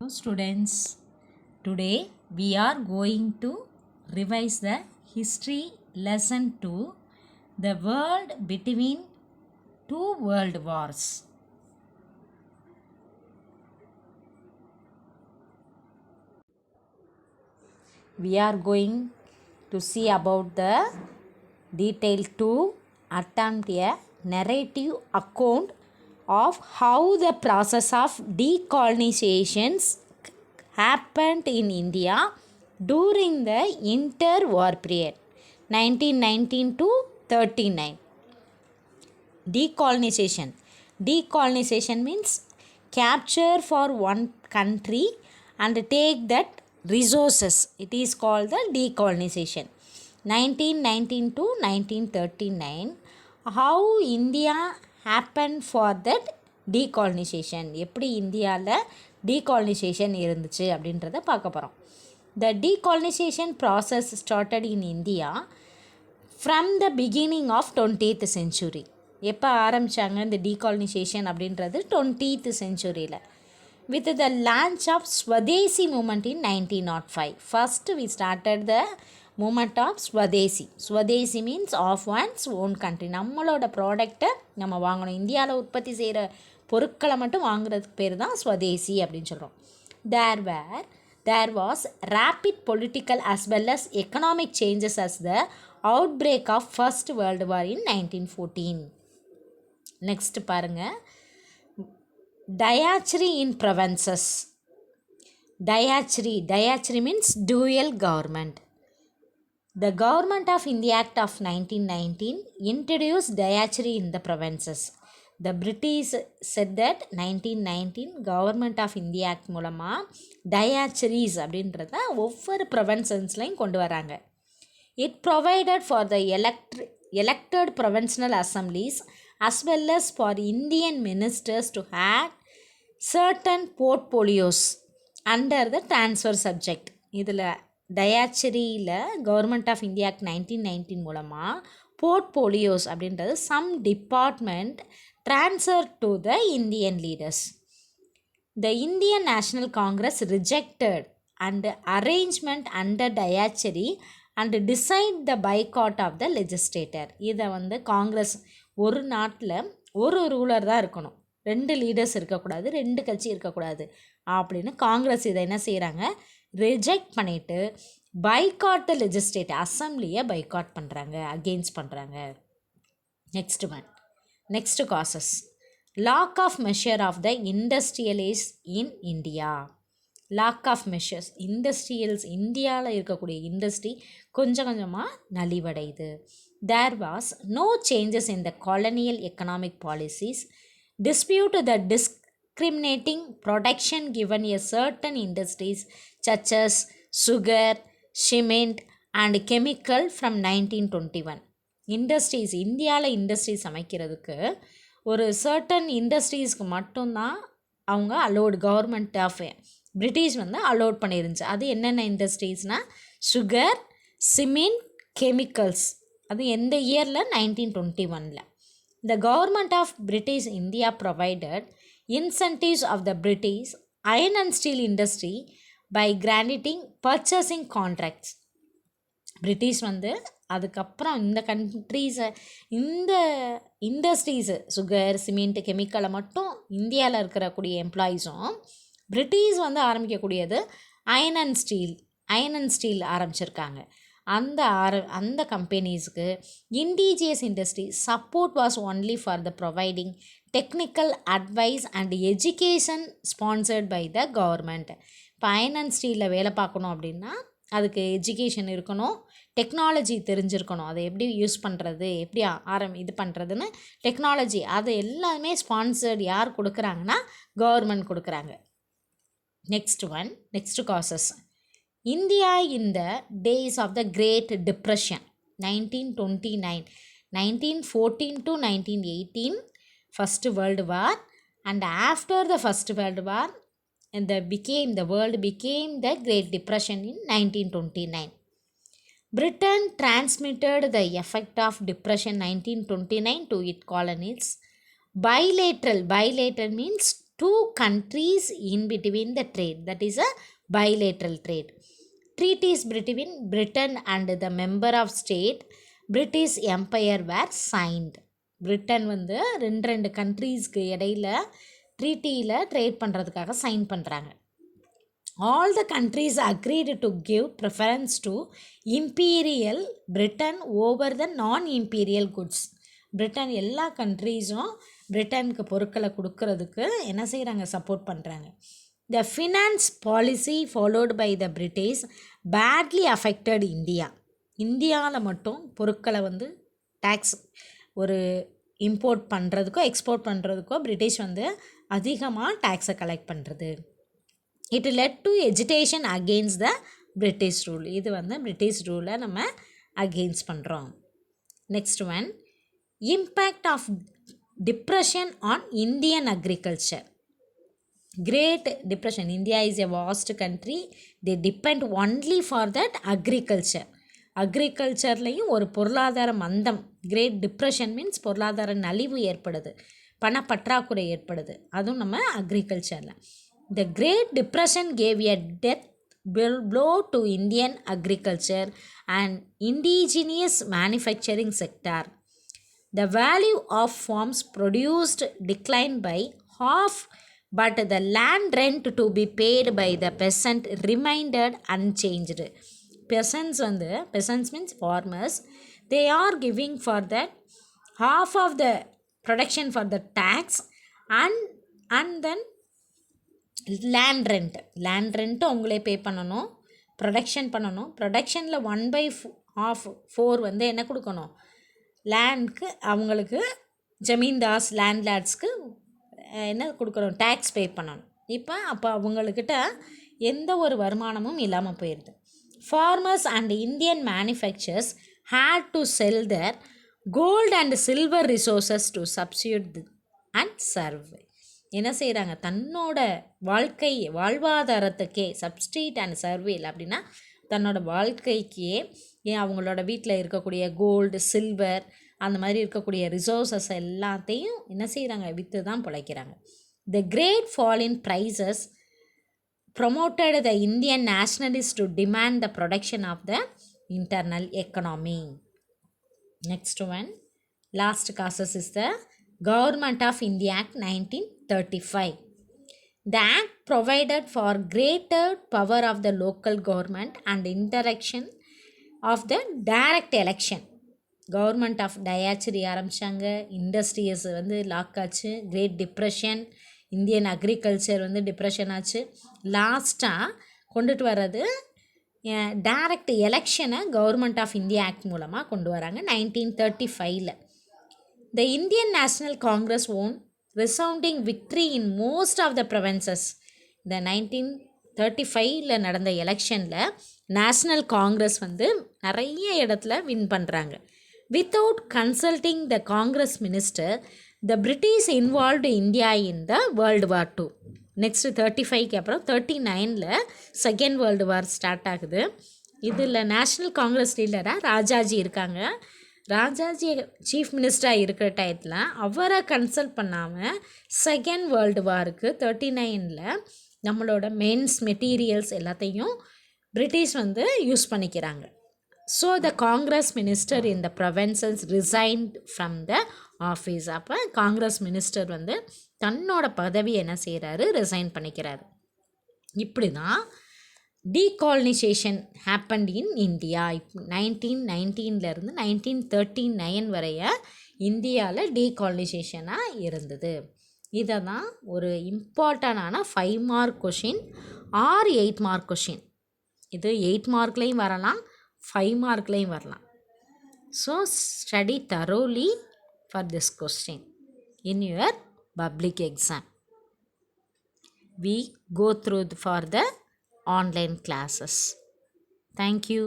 Hello students, today we are going to revise the history lesson 2, the world between two world wars. We are going to see about the detail to attempt a narrative account of how the process of decolonizations happened in India during the interwar period 1919 to 39. Decolonization means capture for one country and take that resources. It is called the decolonization. 1919 to 1939. How India happened for that decolonization, எப்படி இந்தியாவில் decolonization இருந்துச்சு அப்படின்றத பார்க்க போகிறோம். The decolonization process started in India from the beginning of 20th century. எப்போ ஆரம்பித்தாங்க இந்த decolonisation அப்படின்றது 20th centuryயில் with the launch of Swadeshi movement in 1905. First we started the movement of Swadeshi means of one's own country. நம்மளோட ப்ராடக்டை நம்ம வாங்கணும், இந்தியாவில் உற்பத்தி செய்கிற பொருட்களை மட்டும் வாங்குறதுக்கு பேர் தான் ஸ்வதேசி அப்படின்னு சொல்கிறோம். There was rapid political as well as economic changes as the outbreak of First World War in 1914. Next பாருங்க, diarchy in provinces. Diarchy means dual government. The Government of India Act of 1919 introduced diarchy in the provinces. The British said that 1919 Government of India Act மூலமாக diarchies அப்படின்றத ஒவ்வொரு ப்ரொவென்சன்ஸ்லையும் கொண்டு வராங்க. It provided for the elected provincial assemblies as well as for Indian ministers to have certain portfolios under the transfer subject. இதில் டயாச்சரியில் government of India act 1919 மூலமாக portfolios அப்படின்றது some department transfer to the Indian leaders. The Indian National Congress rejected and arrangement under டயாச்சரி and decide the boycott of the legislator. இதை காங்கிரஸ் ஒரு நாட்டில் ஒரு ruler தான் இருக்கணும், 2 லீடர்ஸ் இருக்கக்கூடாது, 2 கட்சி இருக்கக்கூடாது அப்படின்னு காங்கிரஸ் இதை என்ன செய்கிறாங்க, ரிஜெக்ட் பண்ணிவிட்டு பைகாட் த லெஜிஸ்லேட்டர், அசம்பிளியை பைகாட் பண்ணுறாங்க, அகெயின்ஸ்ட் பண்ணுறாங்க. Next causes, lack of measure of the industrialists in India. Lack of measures, இந்தியாவில் இருக்கக்கூடிய இண்டஸ்ட்ரி கொஞ்சம் கொஞ்சமாக நலிவடையுது. There was no changes in the colonial economic policies. Dispute the discriminating protection given a certain industries such as sugar, cement and chemical from 1921. Industries, இந்தியாவில் industries அமைக்கிறதுக்கு ஒரு certain இண்டஸ்ட்ரீஸ்க்கு மட்டும்தான் அவங்க allot, government of British allot பண்ணியிருந்துச்சு. அது என்னென்ன இண்டஸ்ட்ரீஸ்னால் sugar, cement, chemicals. அது எந்த இயரில், 1921. The government of British India provided incentives of the British iron and steel industry by granting purchasing contracts. British அதுக்கப்புறம் இந்த கண்ட்ரீஸை, இந்த இண்டஸ்ட்ரீஸு சுகர், சிமெண்ட், கெமிக்கலை மட்டும் இந்தியாவில் இருக்கக்கூடிய எம்ப்ளாயீஸும் பிரிட்டிஷ் ஆரம்பிக்கக்கூடியது அயன் அண்ட் ஸ்டீல் ஆரம்பிச்சிருக்காங்க. அந்த கம்பெனிஸ்க்கு indigenous industry support was only for the providing technical advice and education sponsored by the government. இப்போ அயன் அண்ட் ஸ்டீலில் வேலை பார்க்கணும் அப்படின்னா அதுக்கு எஜுகேஷன் இருக்கணும், டெக்னாலஜி தெரிஞ்சிருக்கணும், அதை எப்படி யூஸ் பண்ணுறது, எப்படி இது பண்ணுறதுன்னு டெக்னாலஜி, அது எல்லாமே ஸ்பான்சர்டு யார் கொடுக்குறாங்கன்னா கவர்மெண்ட் கொடுக்குறாங்க. Next causes, India in the days of the Great Depression 1929, 1914 to 1918, First World War, and after the First World War the world became the Great Depression in 1929. Britain transmitted the effect of Depression 1929 to its colonies. Bilateral means two countries in between the trade, that is a bilateral trade. Treaties between Britain and the member of state British Empire were signed. Britain வந்து ரெண்டு கண்ட்ரீஸ்க்கு இடையில ட்ரீட்டியில் trade பண்ணுறதுக்காக sign பண்ணுறாங்க. All the countries agreed to give preference to imperial Britain over the non-imperial goods. Britain எல்லா கண்ட்ரீஸும் பிரிட்டனுக்கு பொருட்களை கொடுக்கறதுக்கு என்ன செய்கிறாங்க, சப்போர்ட் பண்ணுறாங்க. The finance policy followed by the British badly affected India. இந்தியாவில் மட்டும் பொருட்களை வந்து டேக்ஸ் ஒரு இம்போர்ட் பண்ணுறதுக்கோ எக்ஸ்போர்ட் பண்ணுறதுக்கோ பிரிட்டிஷ் வந்து அதிகமாக டேக்ஸை கலெக்ட் பண்ணுறது. It led to agitation against the British rule. இது வந்து பிரிட்டிஷ் ரூலை நம்ம அகெயின்ஸ்ட் பண்ணுறோம். Next one, impact of depression on Indian agriculture. Great Depression. India is a vast country. They depend only for that agriculture. அக்ரிகல்ச்சர்லேயும் ஒரு பொருளாதார மந்தம், great depression means பொருளாதார நலிவு ஏற்படுது, பணப்பற்றாக்குறை ஏற்படுது, அதுவும் நம்ம அக்ரிகல்ச்சரில். The great depression gave a death blow to Indian agriculture and indigenous manufacturing sector. The value of farms produced decline by half, but the land rent to be paid by the peasant remained unchanged. Peasants means farmers, they are giving for that half of the production for the tax and then land rent அவங்களே பே பண்ணணும், production பண்ணணும். ப்ரொடக்ஷனில் 1/4 வந்து என்ன கொடுக்கணும், லேண்ட்க்கு அவங்களுக்கு ஜமீன்தாஸ் லேண்ட்லார்ட்ஸ்க்கு என்ன கொடுக்குறோம், டேக்ஸ் பே பண்ணணும். அப்போ அவங்கக்கிட்ட எந்த ஒரு வருமானமும் இல்லாமல் போயிடுது. Farmers and Indian manufacturers had to sell their gold and silver resources to substitute and survive. என்ன செய்கிறாங்க, தன்னோட வாழ்வாதாரத்துக்கே சப்ஸ்டியூட் அண்ட் சர்வேல் அப்படின்னா தன்னோட வாழ்க்கைக்கே அவங்களோட வீட்டில் இருக்கக்கூடிய கோல்டு சில்வர் அந்த மாதிரி இருக்கக்கூடிய ரிசோர்ஸஸ் எல்லாத்தையும் என்ன செய்கிறாங்க, விற்று தான் பிழைக்கிறாங்க. The great fall in prices promoted the Indian nationalists to demand the production of the internal economy. Next one, last causes is the Government of India Act 1935. The act provided for greater power of the local government and interaction of the direct election. Government of டயாச்சரி ஆரம்பித்தாங்க, industries வந்து lock ஆச்சு, great depression, Indian agriculture வந்து depression ஆச்சு. லாஸ்ட்டாக கொண்டுட்டு வர்றது direct எலெக்ஷனை கவர்மெண்ட் ஆஃப் இந்தியா ஆக்ட் மூலமாக கொண்டு வராங்க 1935. The Indian National Congress won resounding victory in most of the provinces. இந்த 1935 நடந்த எலெக்ஷனில் நேஷ்னல் காங்கிரஸ் வந்து நிறைய இடத்துல வின் பண்ணுறாங்க. Without consulting the Congress minister, the British involved India in the world war 2. Next 35க்கு அப்புறம் 39 செகண்ட் வேர்ல்டு வார் ஸ்டார்ட் ஆகுது. இதில் நேஷ்னல் காங்கிரஸ் லீடராக ராஜாஜி இருக்காங்க. ராஜாஜி சீஃப் மினிஸ்டராக இருக்கிற டயத்தில் அவரை கன்சல்ட் பண்ணாமல் செகண்ட் வேர்ல்டு வாருக்கு 39 நம்மளோட மெயின்ஸ் மெட்டீரியல்ஸ் எல்லாத்தையும் பிரிட்டிஷ் வந்து யூஸ் பண்ணிக்கிறாங்க. So the Congress minister in the provinces resigned from the office. அப்போ காங்கிரஸ் மினிஸ்டர் வந்து தன்னோட பதவி என்ன செய்கிறாரு, ரிசைன் பண்ணிக்கிறாரு. இப்படி தான் டீகாலனைசேஷன் ஹேப்பன்ட் இன் இந்தியா. 1919 1939 வரைய இந்தியாவில் டீகாலனைசேஷனாக இருந்தது. இதை தான் ஒரு இம்பார்ட்டண்டான 5 mark question or 8 mark question. இது 8 மார்க்லேயும் வரலாம், 5 மார்க்லேயும் வரலாம். So study thoroughly for this question in your public exam. We go through for the online classes. Thank you.